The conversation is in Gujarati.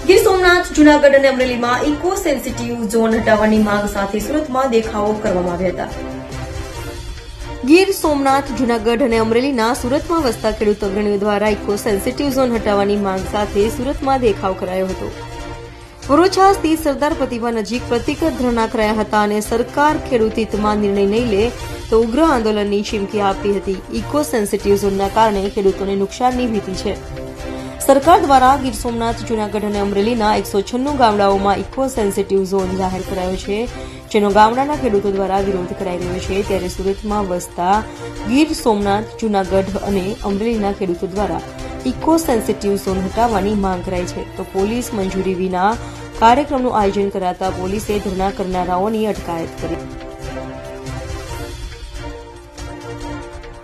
ગીર સોમનાથ, જૂનાગઢ અને અમરેલીમાં ઇકો સેન્સિટિવ ઝોન હટાવવાની માંગ સાથે સુરતમાં દેખાવો કરવામાં આવ્યા હતા. ગીર સોમનાથ, જૂનાગઢ અને અમરેલીના સુરતમાં વસતા ખેડૂત અગ્રણીઓ દ્વારા ઇકો સેન્સિટિવ ઝોન હટાવવાની માંગ સાથે સુરતમાં દેખાવ કરાયો હતો. વરોછા સ્થિત સરદાર પ્રતિમા નજીક પ્રતિકર ધરણા કરાયા હતા અને સરકાર ખેડૂત હિતમાં નિર્ણય નહીં લે તો ઉગ્ર આંદોલનની ચીમકી આપી હતી. ઇકો સેન્સિટિવ ઝોનના કારણે ખેડૂતોને નુકસાનની ભીતિ છે. સરકાર દ્વારા ગીર સોમનાથ, જૂનાગઢ અને અમરેલીના 196 ગામડાઓમાં ઇકો સેન્સિટિવ ઝોન જાહેર કરાયો છે, જેનો ગામડાના ખેડૂતો દ્વારા વિરોધ કરાઈ રહ્યો છે. ત્યારે સુરતમાં વસતા ગીર સોમનાથ, જૂનાગઢ અને અમરેલીના ખેડૂતો દ્વારા ઇકો સેન્સિટિવ ઝોન હટાવવાની માંગ કરાઈ છે. તો પોલીસ મંજૂરી વિના કાર્યક્રમનું આયોજન કરાતા પોલીસે ધરણા કરનારાઓની અટકાયત કરી.